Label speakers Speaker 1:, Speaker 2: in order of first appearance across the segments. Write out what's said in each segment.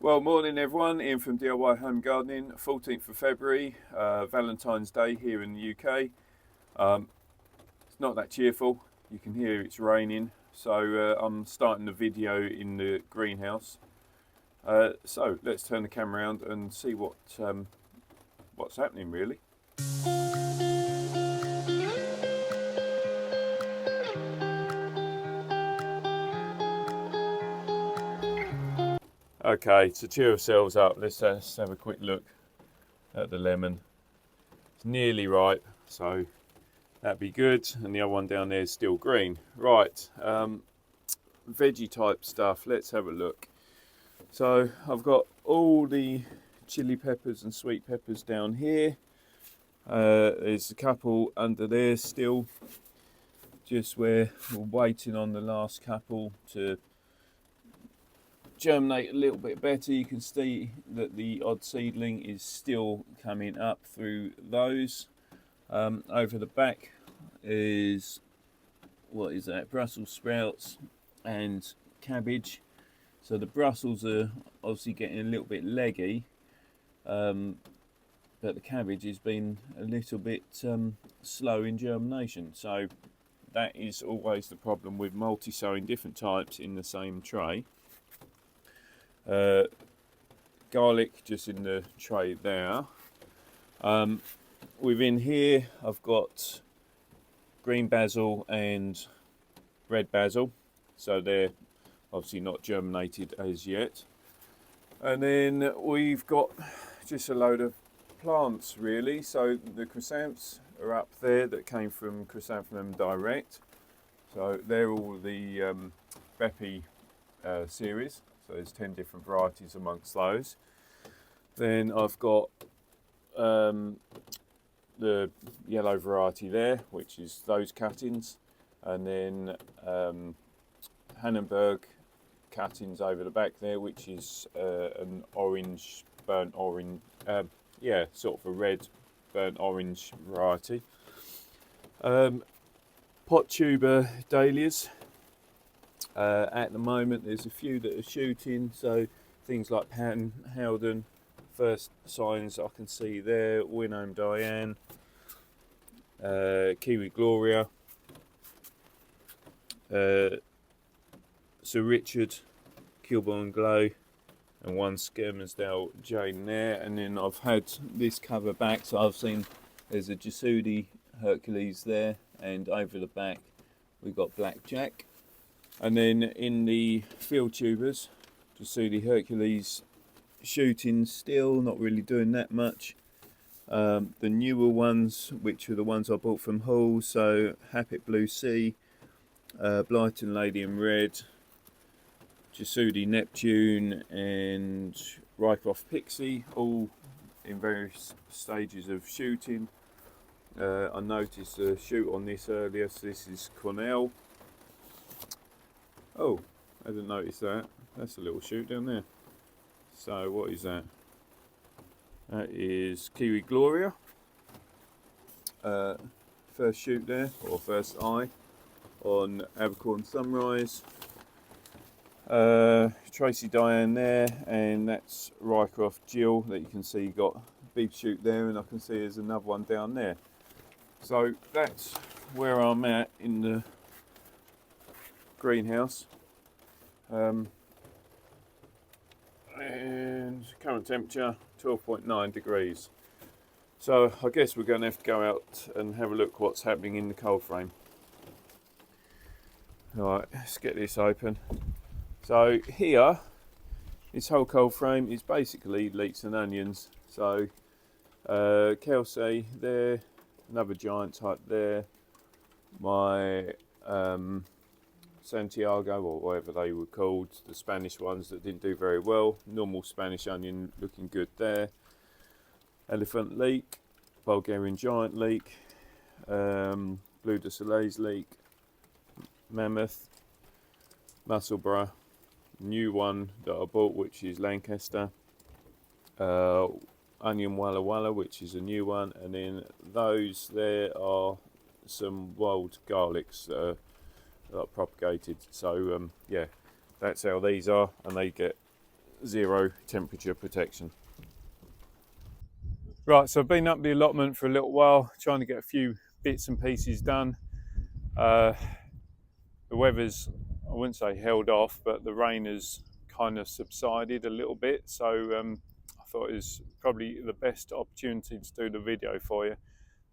Speaker 1: Well, morning everyone, Ian from DIY Home Gardening, 14th of February, Valentine's Day here in the UK. It's not that cheerful, you can hear it's raining, so I'm starting the video in the greenhouse. So let's turn the camera around and see what's happening really. Okay, to cheer ourselves up, let's have a quick look at the lemon. It's nearly ripe, so that'd be good, and the other one down there is still green. Right, veggie type stuff, let's have a look. So I've got all the chili peppers and sweet peppers down here. There's a couple under there still, just where we're waiting on the last couple to germinate a little bit better. You can see that the odd seedling is still coming up through those. Over the back is, what is that, Brussels sprouts and cabbage. So the Brussels are obviously getting a little bit leggy, but the cabbage has been a little bit slow in germination. So that is always the problem with multi-sowing different types in the same tray. Garlic just in the tray there. Within here I've got green basil and red basil, so they're obviously not germinated as yet. And then we've got just a load of plants really. So the chrysanthemums are up there that came from Chrysanthemum Direct. So they're all the Bepi series. So there's 10 different varieties amongst those. Then I've got the yellow variety there, which is those cuttings, and then Hannenberg cuttings over the back there, which is an orange, burnt orange, sort of a red burnt orange variety. Pot tuber dahlias. At the moment there's a few that are shooting, so things like Pan Howden, first signs I can see there, Winome Diane, Kiwi Gloria, Sir Richard, Kilburn Glow, and one Skermersdale Jane there. And then I've had this cover back, so I've seen there's a Jasudi Hercules there, and over the back we've got Blackjack. And then in the field tubers, Jasudi Hercules shooting still, not really doing that much. The newer ones, which are the ones I bought from Hull, so Happet Blue Sea, Blighton Lady in Red, Jasudi Neptune, and Rycroft Pixie, all in various stages of shooting. I noticed a shoot on this earlier, so this is Cornell. Oh, I didn't notice that. That's a little shoot down there. So what is that? That is Kiwi Gloria. First shoot there, or first eye, on Abercorn Sunrise. Tracy Diane there, and that's Rycroft Jill that you can see got a big shoot there, and I can see there's another one down there. So that's where I'm at in the greenhouse. And current temperature 12.9 degrees. So I guess we're going to have to go out and have a look what's happening in the cold frame. Alright, let's get this open. So here, this whole cold frame is basically leeks and onions. So Kelsey there, another giant type there, my Santiago, or whatever they were called, the Spanish ones that didn't do very well, normal Spanish onion looking good there, elephant leek, Bulgarian giant leek, Blue de Soleil's leek, mammoth, Musselburgh, new one that I bought which is Lancaster, onion Walla Walla, which is a new one, and then those there are some wild garlics that are propagated. So yeah, that's how these are, and they get zero temperature protection. Right, so I've been up the allotment for a little while, trying to get a few bits and pieces done. The weather's, I wouldn't say held off, but the rain has kind of subsided a little bit, so I thought it was probably the best opportunity to do the video for you.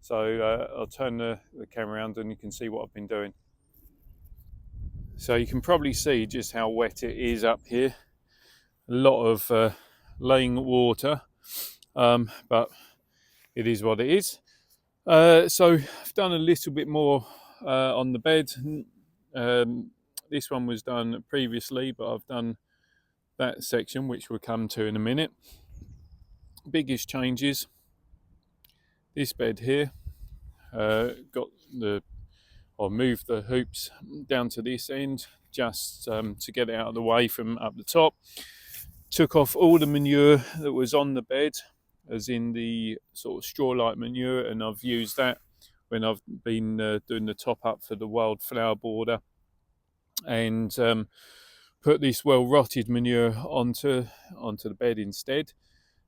Speaker 1: So I'll turn the camera around and you can see what I've been doing. So you can probably see just how wet it is up here. A lot of laying water, but it is what it is. So I've done a little bit more on the bed. This one was done previously, but I've done that section, which we'll come to in a minute. Biggest changes, this bed here, moved the hoops down to this end just to get it out of the way from up the top. Took off all the manure that was on the bed, as in the sort of straw-like manure, and I've used that when I've been doing the top up for the wildflower border, and put this well-rotted manure onto the bed instead.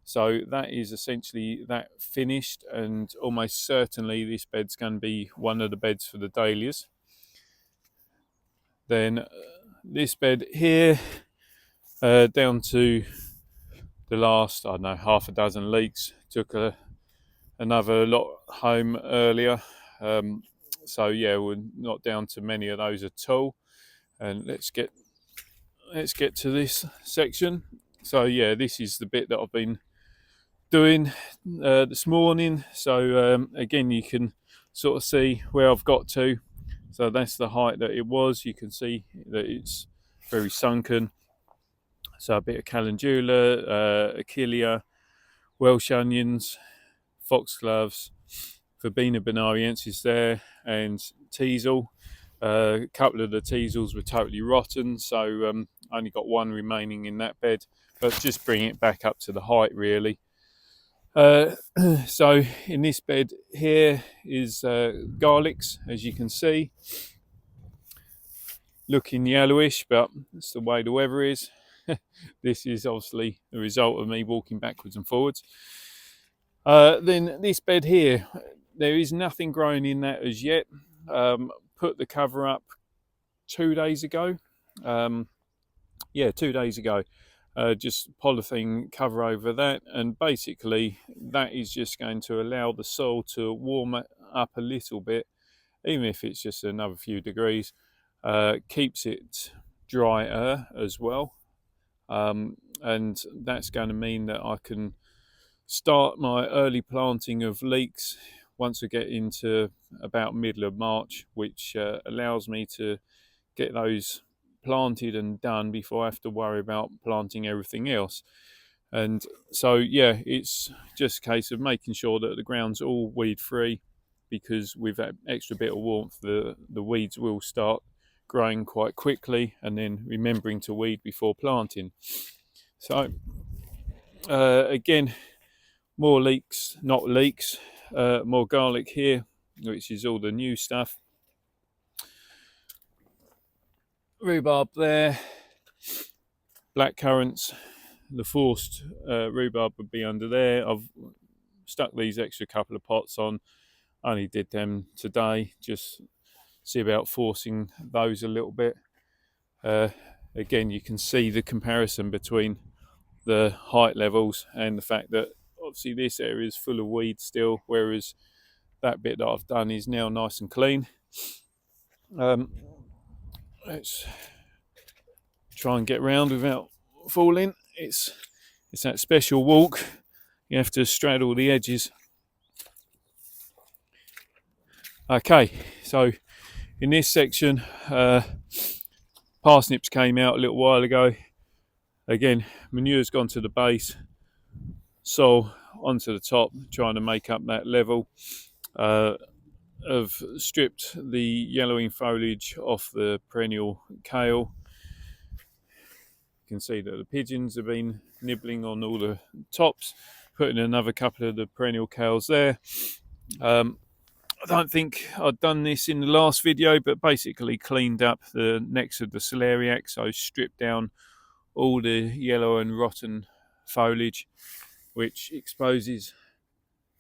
Speaker 1: So that is essentially that finished, and almost certainly this bed's going to be one of the beds for the dahlias. Then this bed here, down to the last, I don't know, half a dozen leeks. Took another lot home earlier. So yeah, we're not down to many of those at all. And let's get to this section. So yeah, this is the bit that I've been doing this morning. So again, you can sort of see where I've got to. So that's the height that it was. You can see that it's very sunken. So a bit of calendula, achillea, Welsh onions, foxgloves, Verbena bonariensis there, and teasel. A couple of the teasels were totally rotten, so I only got one remaining in that bed, but just bring it back up to the height really. So in this bed here is garlics, as you can see, looking yellowish, but that's the way the weather is. This is obviously the result of me walking backwards and forwards. Then this bed here, there is nothing growing in that as yet. Put the cover up 2 days ago. 2 days ago. Just polythene cover over that, and basically that is just going to allow the soil to warm up a little bit, even if it's just another few degrees. Keeps it drier as well, and that's going to mean that I can start my early planting of leeks once we get into about middle of March, which allows me to get those planted and done before I have to worry about planting everything else. And so yeah, it's just a case of making sure that the ground's all weed free, because with that extra bit of warmth the weeds will start growing quite quickly, and then remembering to weed before planting. So again, more leeks, not leeks, more garlic here, which is all the new stuff. Rhubarb there, black currants, the forced rhubarb would be under there. I've stuck these extra couple of pots on, only did them today, just see about forcing those a little bit. Again, you can see the comparison between the height levels and the fact that obviously this area is full of weeds still, whereas that bit that I've done is now nice and clean. Let's try and get round without falling. It's that special walk, you have to straddle the edges. Okay, so in this section, parsnips came out a little while ago. Again, manure's gone to the base, soil onto the top, trying to make up that level. I've stripped the yellowing foliage off the perennial kale. You can see that the pigeons have been nibbling on all the tops, putting another couple of the perennial kales there. I don't think I'd done this in the last video, but basically cleaned up the necks of the celeriac, so stripped down all the yellow and rotten foliage, which exposes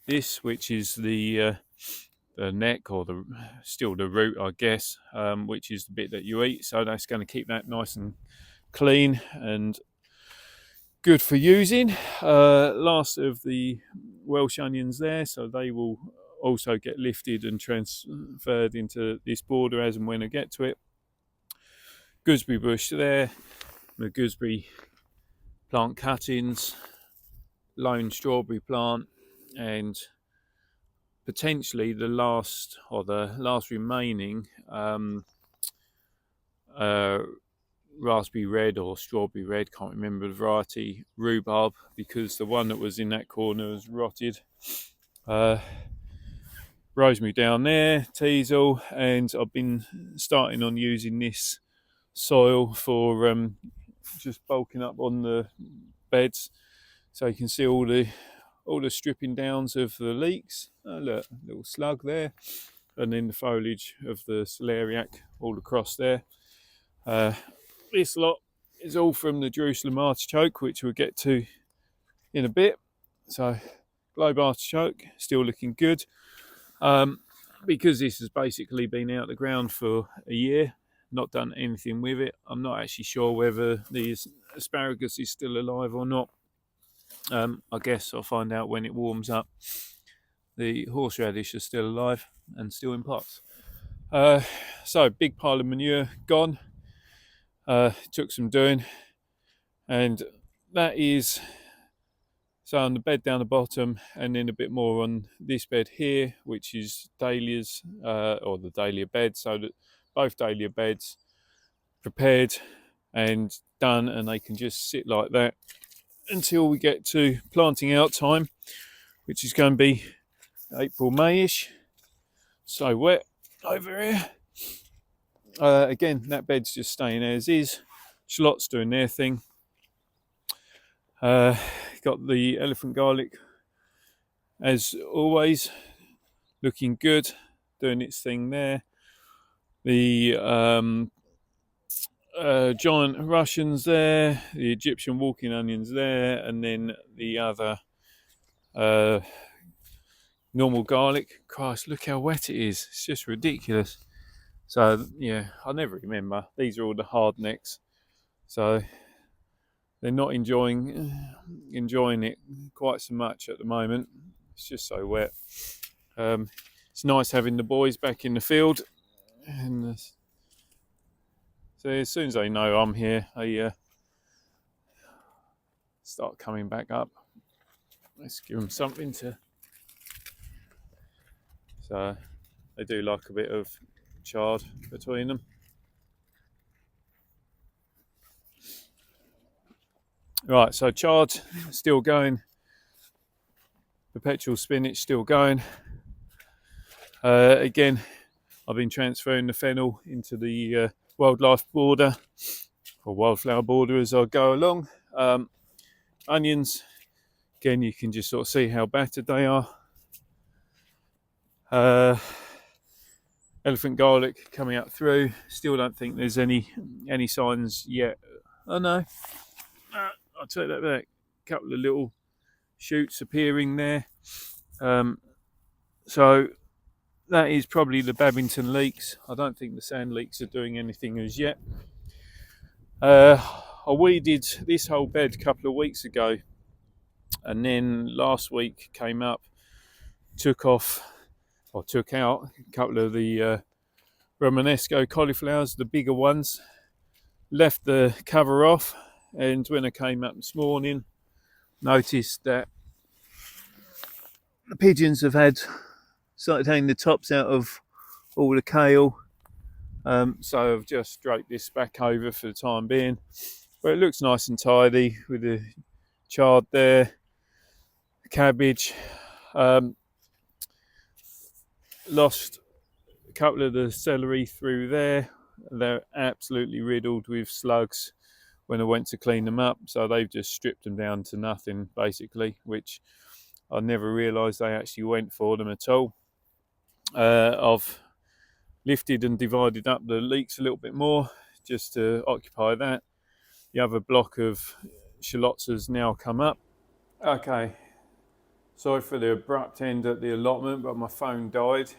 Speaker 1: this, which is the neck, or still the root, I guess, which is the bit that you eat. So that's going to keep that nice and clean and good for using. Last of the Welsh onions there, so they will also get lifted and transferred into this border as and when I get to it. Gooseberry bush there, the gooseberry plant cuttings, lone strawberry plant, and potentially the last remaining raspberry red or strawberry red, can't remember the variety, rhubarb, because the one that was in that corner has rotted. Rosemary down there, teasel, and I've been starting on using this soil for just bulking up on the beds, so you can see all the stripping downs of the leeks. Look, little slug there, and then the foliage of the celeriac all across there. This lot is all from the Jerusalem artichoke, which we'll get to in a bit. So globe artichoke still looking good, because this has basically been out of the ground for a year, not done anything with it. I'm not actually sure whether the asparagus is still alive or not. I guess I'll find out when it warms up. The horseradish is still alive and still in pots. So big pile of manure gone. Took some doing, and that is so on the bed down the bottom, and then a bit more on this bed here, which is dahlias, or the dahlia bed. So that both dahlia beds prepared and done, and they can just sit like that until we get to planting out time, which is going to be April, May-ish. So wet over here. Again, that bed's just staying as is. Shallots doing their thing. Got the elephant garlic, as always, looking good, doing its thing there. The giant Russians there, the Egyptian walking onions there, and then the other normal garlic. Christ, look how wet it is. It's just ridiculous. So yeah, I never remember. These are all the hard necks, so they're not enjoying it quite so much at the moment. It's just so wet. It's nice having the boys back in the field, and so as soon as they know I'm here, they start coming back up. Let's give them something to. So they do like a bit of chard between them. Right, so chard still going, perpetual spinach still going. Again, I've been transferring the fennel into the wildlife border, or wildflower border, as I go along. Onions, again, you can just sort of see how battered they are. Elephant garlic coming up through. Still don't think there's any signs yet. Oh no, I'll take that back. A couple of little shoots appearing there. So that is probably the Babington leeks. I don't think the sand leeks are doing anything as yet. I weeded this whole bed a couple of weeks ago, and then last week came up, took out a couple of the Romanesco cauliflowers, the bigger ones, left the cover off, and when I came up this morning, noticed that the pigeons have started hanging the tops out of all the kale. So I've just draped this back over for the time being, but it looks nice and tidy with the chard there, cabbage. Lost a couple of the celery through there. They're absolutely riddled with slugs when I went to clean them up, so they've just stripped them down to nothing basically, which I never realised they actually went for them at all. I've lifted and divided up the leeks a little bit more just to occupy that. The other block of shallots has now come up. Okay, sorry for the abrupt end at the allotment, but my phone died.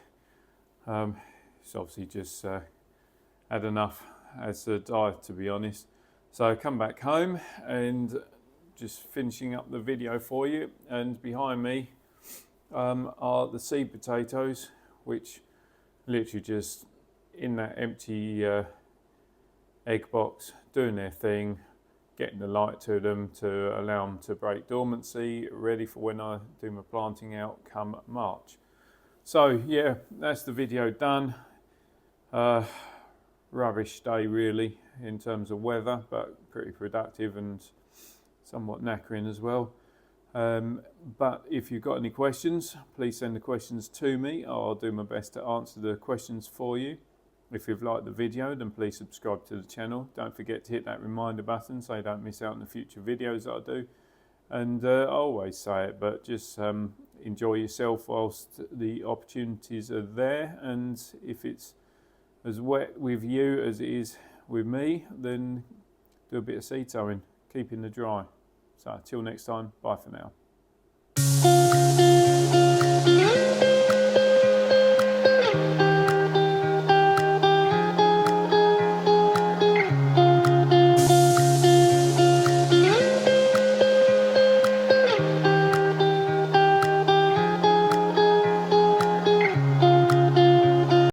Speaker 1: It's obviously just had enough as a diet, to be honest. So I come back home and just finishing up the video for you. And behind me are the seed potatoes, which literally just in that empty egg box doing their thing, getting the light to them to allow them to break dormancy, ready for when I do my planting out come March. So yeah, that's the video done. Rubbish day really in terms of weather, but pretty productive and somewhat knackering as well. But if you've got any questions, please send the questions to me. I'll do my best to answer the questions for you. If you've liked the video, then please subscribe to the channel. Don't forget to hit that reminder button so you don't miss out on the future videos that I do. And I always say it, but just enjoy yourself whilst the opportunities are there. And if it's as wet with you as it is with me, then do a bit of seed sowing, keeping the dry. So till next time, bye for now.